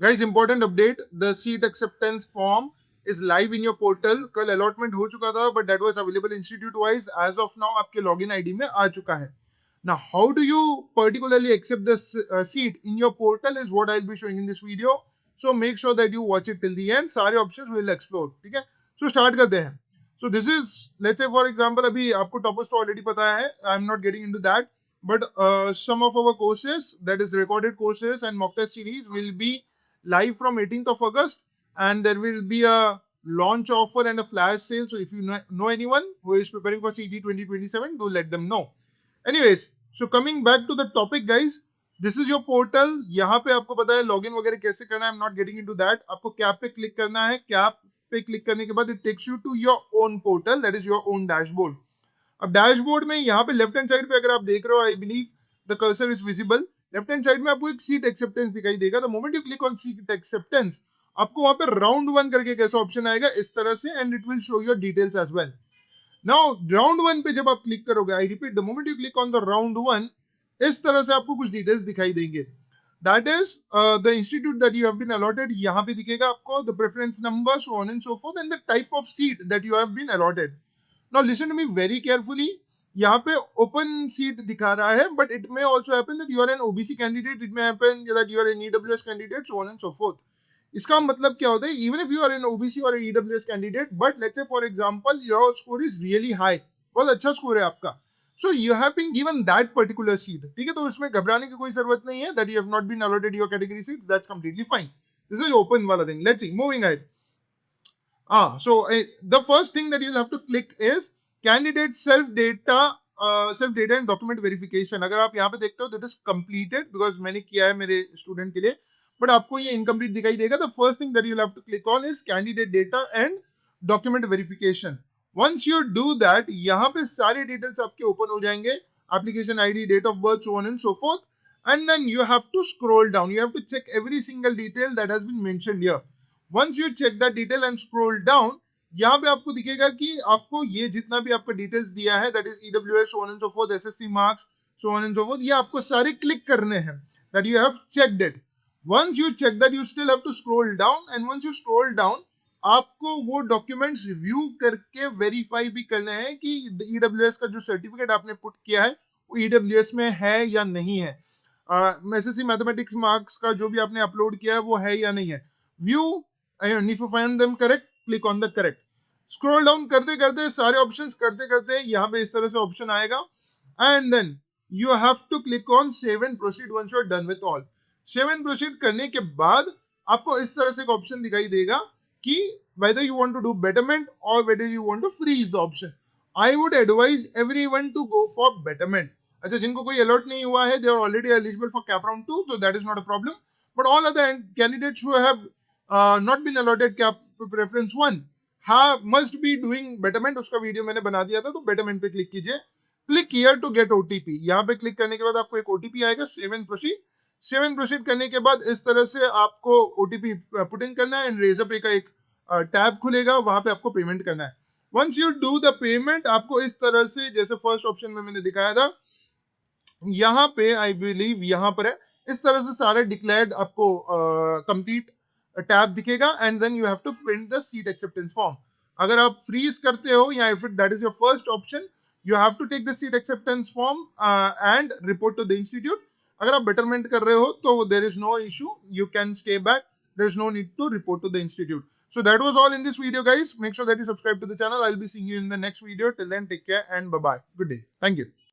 Guys, important update, the seat acceptance form is live in your portal. कल allotment हो चुका था, but that was available institute wise. As of now आपके login ID में आ चुका है. Now how do you particularly accept this seat in your portal is what I'll be showing in this video. So make sure that you watch it till the end. सारे options will explore. ठीक है? So start करते हैं. So this is, let's say for example, अभी आपको topics तो already पता है. I'm not getting into that. But some of our courses, that is recorded courses and mock test series, will be live from 18th of August, and there will be a launch offer and a flash sale. So if you know anyone who is preparing for CT 2027, do let them know. Anyways, so coming back to the topic, guys, this is your portal. यहाँ पे आपको पता है login वगैरह कैसे करना है. I'm not getting into that. आपको कैप पे क्लिक करना है. कैप पे क्लिक करने के बाद it takes you to your own portal, that is your own dashboard. अब डैशबोर्ड में यहाँ पे लेफ्ट हैंड साइड पे अगर आप देख रहे हो, I believe the cursor is visible. Left hand side में आपको एक सीट एक्सेप्टेंस दिखाई देगा. The moment you click on seat acceptance, आपको वहां पे राउंड 1 करके कैसा ऑप्शन आएगा इस तरह से, and it will show your details as well. Now round 1 पे जब आप क्लिक करोगे, I repeat, the moment you click on the round 1, इस तरह से आपको कुछ डिटेल्स दिखाई देंगे. That is the institute that you have been allotted. यहाँ पे दिखेगा आपको the preference number, so on and so forth, and the type of seat that you have been allotted. Now listen to me very carefully. यहाँ पे open seat दिखा रहा है, but it may also happen that you are an OBC candidate, it may happen that you are an EWS candidate, so on and so forth. इसका मतलब क्या होता है, even if you are an OBC और EWS candidate, but let's say for example your score is really high, बहुत अच्छा score है आपका, so you have been given that particular seat. ठीक है, तो इसमें घबराने की कोई जरूरत नहीं है that you have not been allotted your category seat. That's completely fine. This is open वाला thing. Let's see, moving ahead. The first thing that you'll have to click is candidate self data and document verification. अगर आप यहाँ पे देखते हो, that is completed because मैंने किया है मेरे स्टूडेंट के लिए, बट आपको ये इनकम्प्लीट दिखाई देगा. The first thing that you'll have to click on is candidate data and document verification. Once you do that, यहाँ पे सारे डिटेल्स आपके ओपन हो जाएंगे, application ID, date of birth, so on and so forth, and then you have to scroll down. You have to check every single detail that has been mentioned here. Once you check that detail and scroll down, यहाँ पे आपको दिखेगा कि आपको ये जितना भी आपका डिटेल्स दिया है, that is EWS, so on and so forth, SSC marks, so on and so forth, ये आपको सारे क्लिक करने हैं, that you have checked it. Once you check that, you still have to scroll down, and once you scroll down, आपको वो documents review करके verify भी करना है कि ईडब्ल्यूएस का जो सर्टिफिकेट आपने पुट किया है वो ईडब्ल्यूएस में है या नहीं है. एसएससी मैथमेटिक्स मार्क्स का जो भी आपने अपलोड किया है वो है या नहीं है. View, and if you find them correct, click on the correct. Scroll down करते करते, सारे ऑप्शंस करते करते, यहाँ पे इस तरह से ऑप्शन आएगा, and then you have to click on save and proceed once you are done with all. Save and proceed करने के बाद आपको इस तरह से एक ऑप्शन दिखाई देगा कि whether you want to do betterment or whether you want to freeze the option. I would advise everyone to go for betterment. अच्छा, जिनको कोई अलर्ट नहीं हुआ है, they are already eligible for cap round 2, so that is not a problem. But all other candidates who have not been allotted cap preference 1 must be doing betterment. उसका video मैंने बना दिया था, तो betterment पे क्लिक कीजिए. Click here to get OTP. यहाँ पे क्लिक करने के बाद आपको एक ओटीपी आएगा. Save and proceed. Save and proceed करने के बाद इस तरह से आपको ओटीपी पुट इन करना है, एंड रेजर पे का एक टैब खुलेगा, वहां पे आपको पेमेंट करना है. Once you do the payment, आपको इस तरह से, जैसे फर्स्ट ऑप्शन में मैंने दिखाया था, यहाँ पे आई बिलीव यहाँ पर है, इस तरह से सारे डिक्लेयर्ड आपको कंप्लीट टैब दिखेगा, and then you have to print the seat acceptance form. अगर आप फ्रीज करते हो या if that is your first option, you have to take the seat acceptance form and report to the institute. अगर आप betterment कर रहे हो तो there is no issue, you can stay back, there is no need to report to the institute. So that was all in this video, guys. Make sure that you subscribe to the channel. I'll be seeing you in the next video. Till then, take care and bye bye. Good day. Thank you.